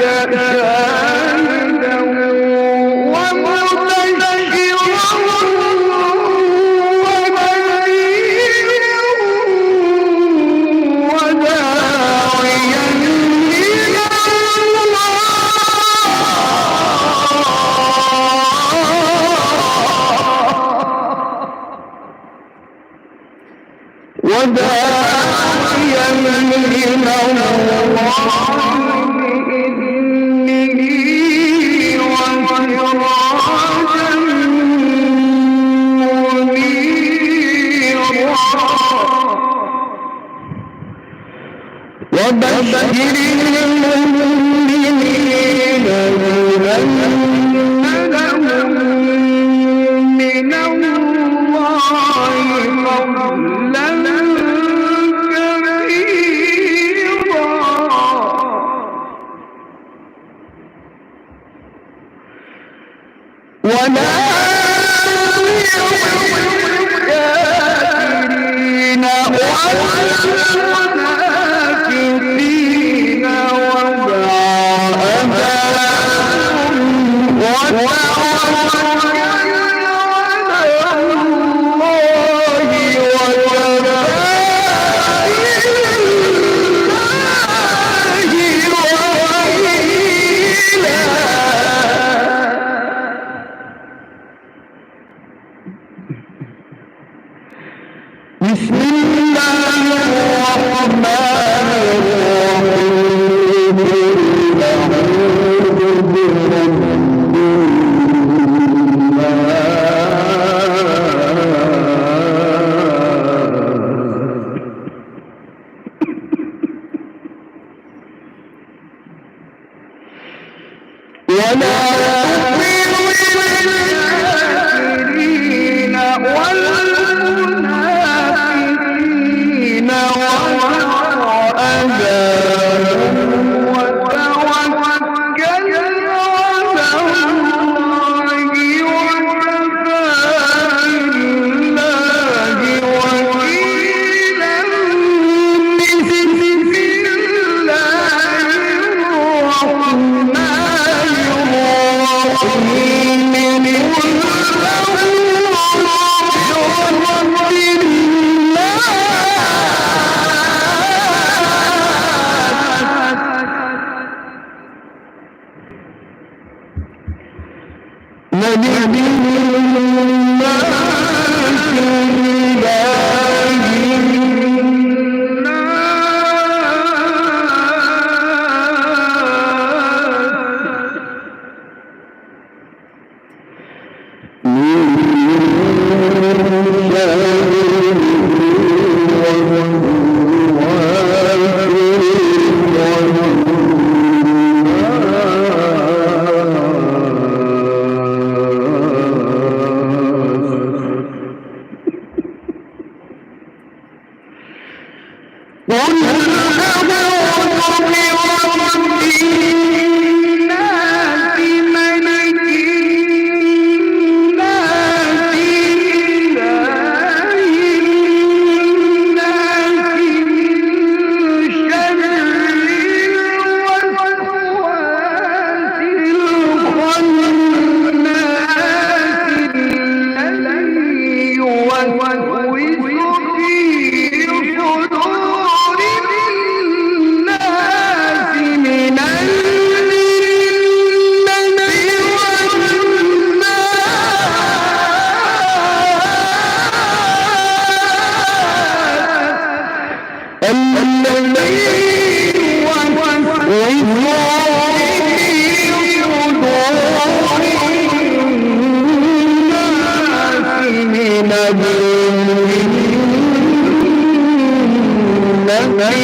شاهدا ومبشرا ونذيرا وداعيا إلى الله بإذنه وسراجا منيرا وبشر المؤمنين بأن لهم من الله فضلا كبيرا ولا الكافرين والمنافقين وبعدهم وتوكل على الله وكفى بسم الله الرحمن الرحيم أعوذ برب ولا الكافرين والمنافقين وأذاهم وتوكل على الله وكفى بالله وكيلا بسم الله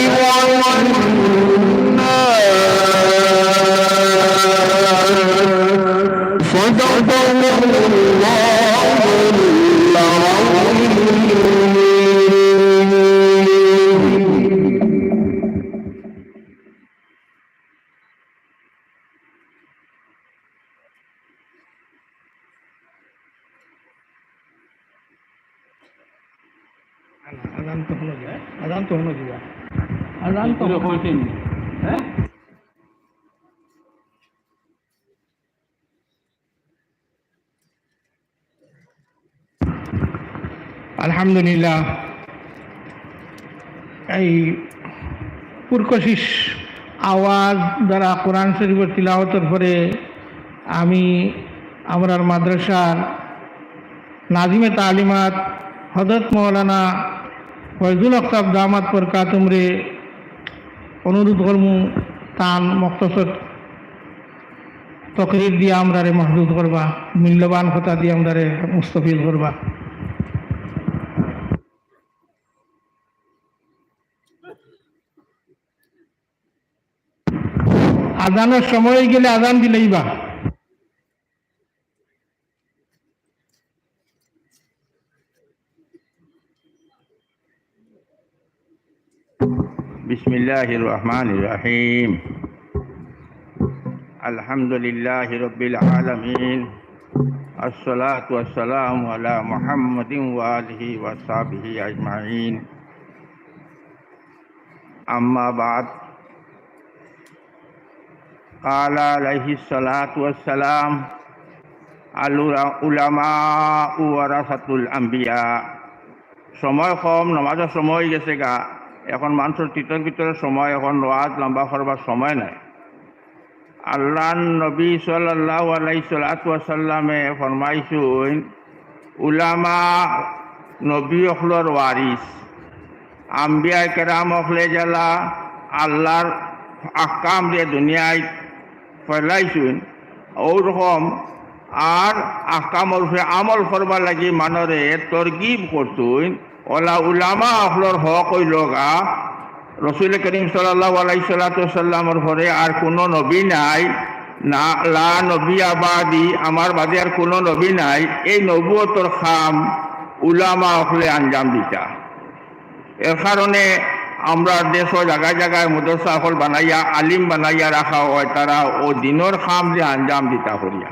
الرحمن আজান তো হলো যায়, আজান তো হলো যায়, আজান তো হলো। আলহামদুলিল্লাহ, এই পুরকশিস আওয়াজ দ্বারা কোরআন শরীফের তিলাওয়াতের পরে আমি আমরার মাদ্রাসার নাজিমে তালিমাত হযরত মৌলানা ফয়জুল হক সাহেব দামাত বরকাতুমরে অনুরোধ করমু তান মখতসর তকরির দিয়ে আমরারে মাহদুদ করবা, মূল্যবান কথা দিয়ে আমরারে মুস্তফিল করবা। আজানের সময় গেলে আজান দিলেই বা। বিসমিল্লাহির রহমানির রহিম। আলহামদুলিল্লাহি রাব্বিল আলামিন। আসসালাতু ওয়াসসালামু আলা মুহাম্মাদিন ওয়া আলিহি ওয়া সাহবিহি আজমাইন। আম্মা বাদ। ক্বালা আলাইহিস সালাতু ওয়াসসালাম আল উলামাউ ওয়ারাসাতুল আম্বিয়া। সময় কম, নামাজের সময় গেছে গা, এখন মানুষের তিতর ভিতরে সময়, এখন ওয়াজ লম্বা করবার সময় নাই। আল্লাহ নবী সাল্লাল্লাহু আলাইহি ওয়াসাল্লামে ফরমাইছেন, উলামা নবী অখলর ওয়ারিস, আম্বিয়া কেরাম অখলে জ্বালা আল্লাহর আহকাম দিয়ে দুনিয়ায় ফেলাইছেন, ওরকম আর আহকামর উপরে আমল করবার লাগি মানরে তরগিব করতেন। ওলা উলামা অখলর হক হইল গা রসুল করিম সাল্লাল্লাহু আলাইহি ওয়াসাল্লামের পরে আর কোনো নবী নাই, না লা নবী আবাদি, আমার বাদে আর কোনো নবী নাই। এই নবুয়তর খাম উলামা অখলে আঞ্জাম দিতা। এর কারণে আমরা দেশ জায়গায় জায়গায় মাদ্রাসা অকল বানাইয়া আলিম বানাইয়া রাখা হয়, তারা ও দিনর খাম যে আঞ্জাম দিতা করিয়া।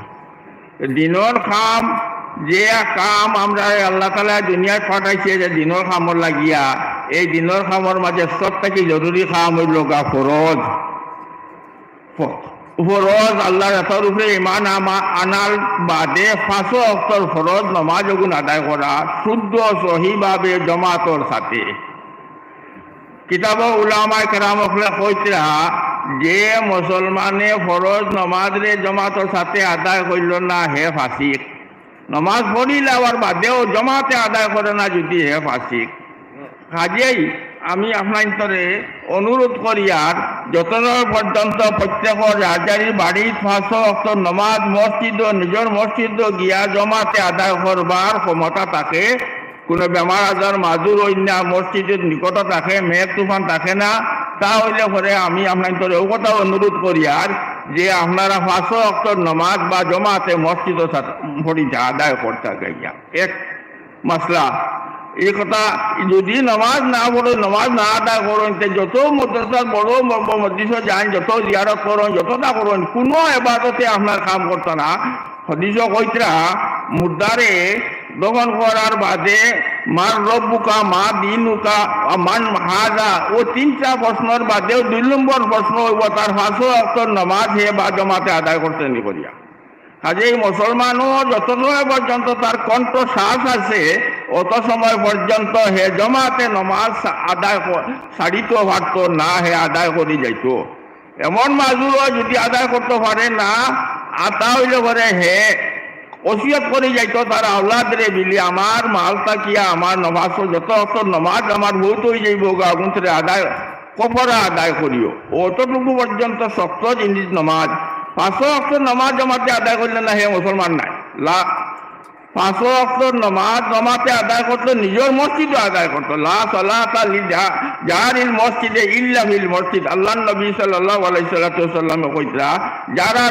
দিনর খাম যে কাম আমরা আল্লাহ তাআলা দুনিয়ায় পাঠাইছে যে দিনর খামর লাগিয়া, এই দিনর খামর মাঝে সব থেকে জরুরি খাম হইল গা ফরজ। ফরজ আল্লাহর এতর উপরে ইমান আনার বাদে 5 ওয়াক্তের ফরজ নমাজ ওগুন আদায় করা শুদ্ধ সহিভাবে জমাতর সাথে। কিতাব উলামা কেরাম কইতরা যে মুসলমানে ফরজ নমাজ রে জমাতর সাথে আদায় করল না, হে ফাসিক। নমাজ পড়িলে আবার বাদেও জমাতে আদায় করে না, যদি হে ফাসিক। কাজেই আমি আপনার অনুরোধ করি, আর যতদূর পর্যন্ত প্রত্যেকের রাজারি বাড়ির 5 ওয়াক্ত নমাজ মসজিদ নিজের মসজিদ গিয়া জমাতে আদায় করবার ক্ষমতা থাকে, কোনো বেমার আজার মাজুর অন্য মসজিদের নিকট থাকে, মেঘ তুফান থাকে না, তা হইলে পরে আমি আপনার ও কথা অনুরোধ করি আর যে আপনারা 5 ওয়াক্ত নমাজ বা জমাতে মসজিদ পড়িতে আদায় করতে গিয়া। এক মাসলা এই কথা, যদি নমাজ না পড়ো, নমাজ না আদায় করুন, যত মাদ্রাসা বড় মসজিদে যান, যত জিয়ারত করুন, যতটা করুন, কোনো এবাদতে আপনার কাম করতো না। হদিস কইতরা মুর্দারে দফন করার বাদে মার রব্বুকা, মা দিনুকা, মান হাজা, ও 3টা প্রশ্নের বাদেও 2 নম্বর প্রশ্ন হইব তার 5 ওয়াক্ত নমাজ হে বা জমাতে আদায় করতে নি করিয়া। কাজেই মুসলমানও যত সময় পর্যন্ত তার কণ্ঠ শ্বাস আছে, অত সময় পর্যন্ত হে জমাতে নমাজ আদায় ছাড়িত পারত না, হে আদায় করে যাইত। এমন মাজুরও যদি আদায় করতে পারে না, তা হইলে পরে হে ওসিয়ত করে যাইত তার আওলাদরে বিলি, আমার মাল তাকিয়া আমার নমাজ যত অত নমাজ আমার বহুত হয়ে যাইব আগুনরে আদায় কপরা আদায় করিও। অতটুকু পর্যন্ত শক্ত জিনিস নমাজ। 5 ওয়াক্ত নমাজ জমাতে আদায় করলে না, হে মুসলমান নাই। 5 ওয়াক্ত নমাজ জমাতে আদায় করতো, নিজের মসজিদে আদায় করতো। লা সালাতা লিজারিল মসজিদে ইল্লা ফিল মসজিদ। আল্লাহ নবী সাল্লাল্লাহু আলাইহি ওয়াসাল্লাম কইতরা, যারা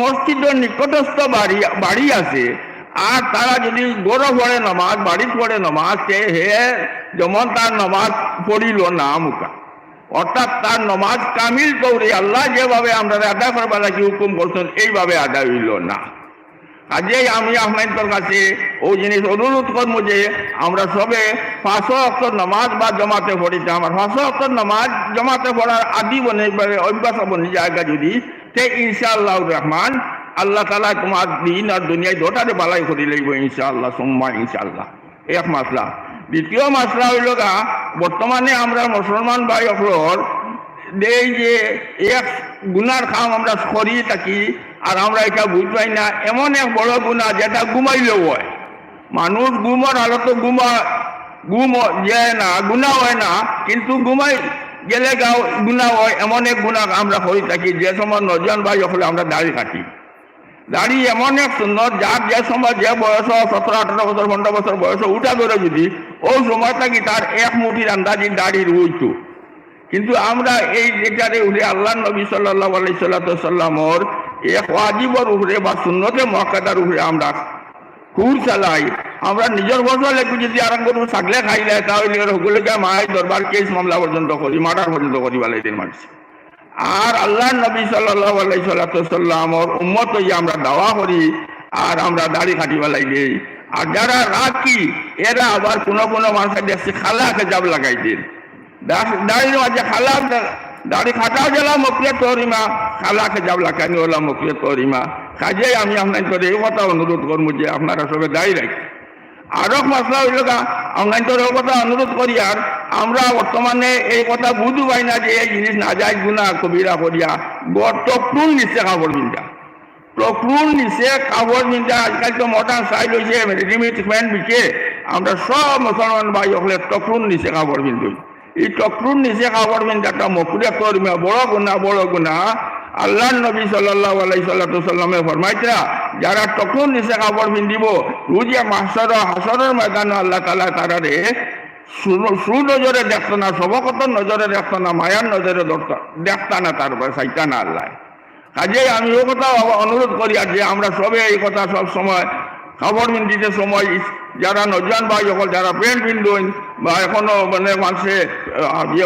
মসজিদের নিকটস্থ বাড়ি আছে আর তারা যদি গড়ে পড়ে নমাজ, বাড়ি পড়ে নমাজ, হে যেমন তার নমাজ পড়িল না মুখা, অর্থাৎ তার নমাজ কামিল করে আল্লাহ যেভাবে আমরা আদায় করবার লাগি হুকুম করছেন, এইভাবে আদায় হইল না। কাজেই আমি আপনাদের কাছে ওই জিনিস অনুরোধ করবো যে আমরা সবে 5 ওয়াক্ত নামাজ বা জমাতে পড়িতে, আমার 5 ওয়াক্ত নামাজ জমাতে পড়ার আদি বনে অভ্যাস বনে জায়গা যদি তে ইনশাআল্লাহ রহমান আল্লাহ তাআলা তোমার দিন আর দুনিয়ায় দুটারে বালাই করে লইব ইনশাআল্লাহ, সুম্মা ইনশাআল্লাহ। এক মাসলা। দ্বিতীয় মাসলা হইল গা বর্তমানে আমরা মুসলমান ভাই অকলর এই যে এক গুনার কাম আমরা করি থাকি আর আমরা এটা বুঝ পাই না, এমন এক বড় গুণা যেটা ঘুমাইলেও হয়। মানুষ ঘুমার হালত ঘুম যায় না, গুণা হয় না, কিন্তু ঘুমাই গেলে গুণা হয়। এমন এক গুণা আমরা করি থাকি যে সময় নজন ভাই হলে আমরা দাড়ি কাটি। দাড়ি এমন এক সুন্দর, যার যে সময় যে বয়স 17-18 বছর 15 বছর বয়স উঠা ধরে যদি ওই সময় থাকি তার এক মুঠির আন্দাজি দাড়ি রইতো। কিন্তু আমরা এই যেটারে উঠে আল্লাহ নবী সাল্লাল্লাহু আলাইহি সাল্লামর এক ওয়াজিবর উপরে বা সুন্নতে মুআক্কাদার উপরে আমরা কুর চালাই। আমরা নিজের বছর একটু যদি আরম্ভ করবো থাকলে খাইলে তাহলে সকলকে মায়ের দরবার কেস মামলা পর্যন্ত করি, মার্ডার পর্যন্ত করি বালাইদের মানুষ। আর আল্লাহ নবী সাল্লাল্লাহু আলাইহি সাল্লামর উম্মত হইয়া আমরা দাওয়া করি আর আমরা দাড়ি কাটি বালাই দিই। আর যারা রাখি এরা আবার কোনো কোনো মানুষের দেখছি খালাকে যাব লাগাই দিন, দাড়ির মাঝে খালা দাড়ি খাটাও গেলাম মকলে তরিমা, খালাকে যাব লাগানি হলাম মকলে তরিমা। কাজেই আমি আপনার এই কথা অনুরোধ করবো যে আপনারা সবাই দায়ী রাখি। আরো মশলা হইল গা আপনার কথা অনুরোধ করি। আর আমরা বর্তমানে এই কথা বুঝু পাই না যে এই জিনিস না যায় গুণা কবিরা করিয়া টকরুন নিচে কাপড় পিন্ধা, টকরুন নিচে কাপড় পিন্ধা। আজকাল তো মডার্ন স্টাইল হয়েছে, রেডিমেড প্যান্ট বিকে আমরা সব মুসলমান ভাই হলে টকরুন নিচে কাপড় পিন্ধি। এই টকরুন নিচে কাপড় পিন্ধাটা মকুরে করিমা বড় গুণা, বড় গুণা। আল্লাহ নবী সাল্লাল্লাহু আলাইহি সাল্লামে ফরমাইতরা যারা টকরুন নিচে কাপড় পিন্ধিব রুজিয়া মাহশর হাসরের ময়দানে আল্লাহ তাআলা তারারে সুনজরে দেখতো না, সবকত নজরে দেখতো না, মায়ার নজরে দেখতা না, তারপরে চাইতা না আল্লাহ। কাজেই আমি ও কথা অনুরোধ করি আর যে আমরা সবে এই কথা সব সময় কাপড় পিন্ধিতে সময় যারা নজওয়ান ভাই সকল যারা প্যান্ট পিন্ধুন বা এখনো মানে মানুষে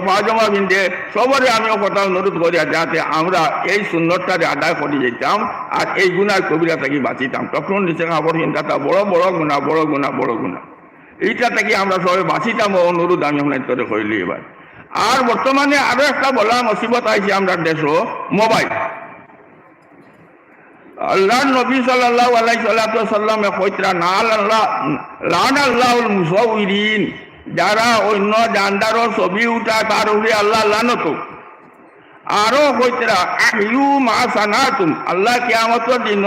পায়জামা পিন্ধে সবারই আমিও কথা অনুরোধ করি যাতে আমরা এই সুন্দরটারে আদায় করে যেতাম আর এই গুণার কবিরা থেকে বাঁচিতাম। তখন নিচে কাপড় পিন্ধাটা বড় বড় গুণা, বড় গুণা, বড় গুণা। এইটা থেকে আমরা সবাই বাঁচিতাম অনুরোধ আমি আপনার তোরে করিলি এবার। আর বর্তমানে আরো একটা বলা মুসিবত আইছে আমরা দেশও মোবাইল। আল্লাহ নবী সাল্লাল্লাহু আলাইহি সাল্লামে কইতরা লানাল্লাহুল মুসাউইরিন, যারা অন্য জানদারও ছবি উঠা তার উপরে আল্লাহ লানত। আরো কইতরা আহিউ মা সানাতুম, আল্লাহ কিয়ামতের দিন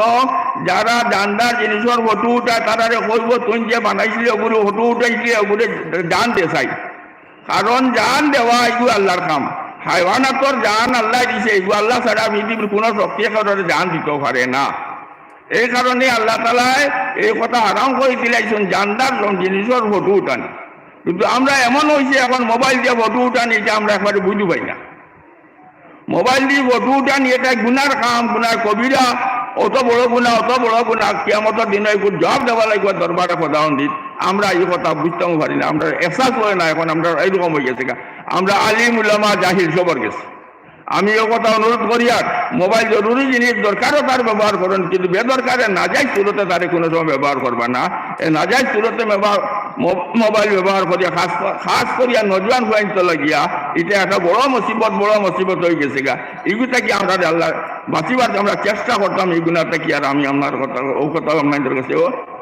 যারা জানদার জিনিসের ফটো উঠা তারারে কইব তুই যে বানাইছিলি ওগুলো ফটো উঠাইছিলি ওগুলো জান দে চাই। কারণ জান দেওয়া এগুলো আল্লাহর কাম। হাইওয়ানাতর জান আল্লাহ দিছে, এগুলো আল্লাহ ছাড়া পৃথিবীর কোনো শক্তি কারণে জান দিতে পারে না। এই কারণে আল্লাহ তাআলা এই কথা আরাম করে দিলাইছেন জানদার জিনিসের ফটো উঠানি। কিন্তু আমরা এমন হয়েছে এখন মোবাইল দিয়ে ফটো উঠানি এটা আমরা একবারে বুঝতে পাই না। মোবাইল দিয়ে ফটো উঠানি এটা গুনার কাম, গুনার কবিরা, অত বড় গুণা, অত বড় গুণা। কিয়ামতের দিনে এগুলো জবাব দেওয়া লাগবে দরবারে প্রধান দিন। আমরা এই কথা বুঝতেও পারি না, আমরা এহসাস করে না। এখন আমরা এইরকম হয়ে গেছে, আমরা আলিম উলামা জাহিল সবর গেছি। আমি এই কথা অনুরোধ করি আর মোবাইল জরুরি জিনিস, দরকারও তার ব্যবহার করুন, কিন্তু বেদরকারে নাজাইজ সুরতে তারে কোনো সময় ব্যবহার করবা না। এই নাজাইজ সুরতে মোবাইল ব্যবহার করিয়া খাস করিয়া নজওয়ান পয়েন্ট লাগিয়া এটা একটা বড় মুসিবত হয়ে গেছে গা। এগুলো কি আমরা আল্লাহ বাঁচিবার আমরা চেষ্টা করতাম এইগুলাতে কি। আর আমি আপনার কথা ও কথা আপনাদের কাছে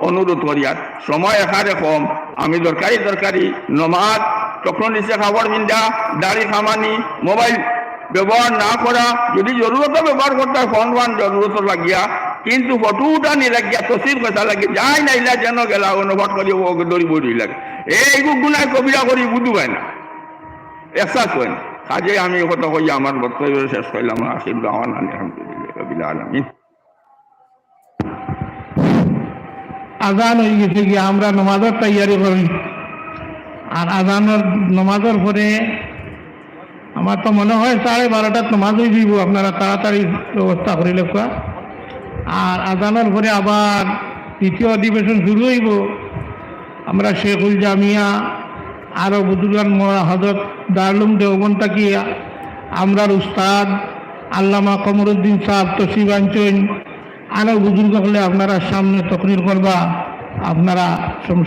অনুরোধ করি আর সময় এখানে কম। আমি দরকারি নমাজ, তখন নিচে খাবার বিন্দা, দাড়ি খামানি, মোবাইল ব্যবহার না করা। যদি জরুরত ব্যবহার করতে ফোন জরুরত লাগিয়া, কিন্তু ফটো উঠানি লাগিয়া তসির কথা লাগে যাই নাইলা যেন গেলা অনুভব করি ও দড়ি বড়ি লাগে। এইগুলো গুনায় কবিরা করি বুঝু পায় না, এহসাস হয় না। কাজে আমি কথা কই আমার বক্তব্য শেষ করলাম। আশীর্বাদ আমার আলহামদুলিল্লাহ আলামিন। আজান হয়ে গেছে গিয়ে আমরা নমাজের তৈয়ারি করি। আর আজানের নমাজের পরে আমার তো মনে হয় 12:30 নমাজ হয়ে দিব। আপনারা তাড়াতাড়ি ব্যবস্থা করে লেখা। আর আজানের পরে আবার দ্বিতীয় অধিবেশন শুরু হইব। আমরা শেখুল জামিয়া আরও বুজুর্গান হজরত দারুল দেওবন্দ তাকিয়া আমরার উস্তাদ আল্লামা কমরুদ্দিন সাহেব তসিবাঞ্চন আরও বুজুর্গ হলে আপনারা সামনে তকরির করবা। আপনারা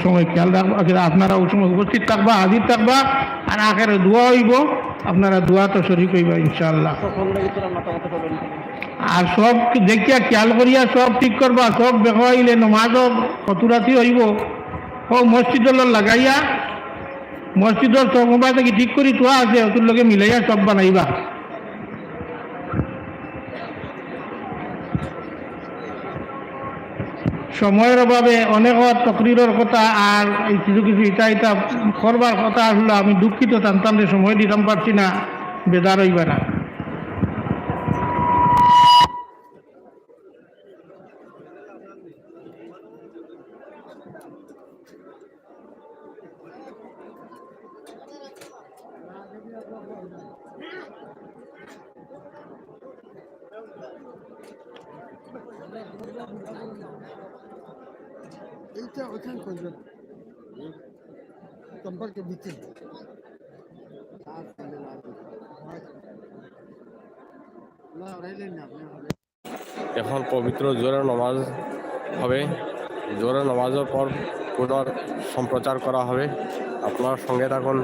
সময় খেয়াল রাখবা, আপনারা ওই সময় উপস্থিত থাকবা, হাজির থাকবা। আর আখেরে দোয়া হইব, আপনারা দোয়া তো শরীক হইবা ইনশাআল্লাহ। আর সব দেখিয়া খেয়াল করিয়া সব ঠিক করবা। সব বেখাইলে নমাজও কতুরাতি হইব, ও মসজিদ লাগাইয়া মসজিদের চৌমুবা থেকে ঠিক করি তোয়া আছে ওর লগে মিলাইয়া সব বানাইবা। সময়ের অভাবে অনেক তকরিরের কথা আর এই কিছু কিছু এটা করবার কথা আসলে আমি দুঃখিত, টানটানলে সময় দিতাম পারছি না, বেদার হইবা না। এইটা ওখান করবেন সম্পর্কে দিচ্ছেন এখন পবিত্র জোহরের নামাজ হবে। জোহরের নামাজের পর পুনর সম্প্রচার করা হবে। আপনার সঙ্গে থাকুন।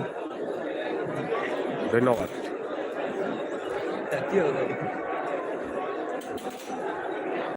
ধন্যবাদ।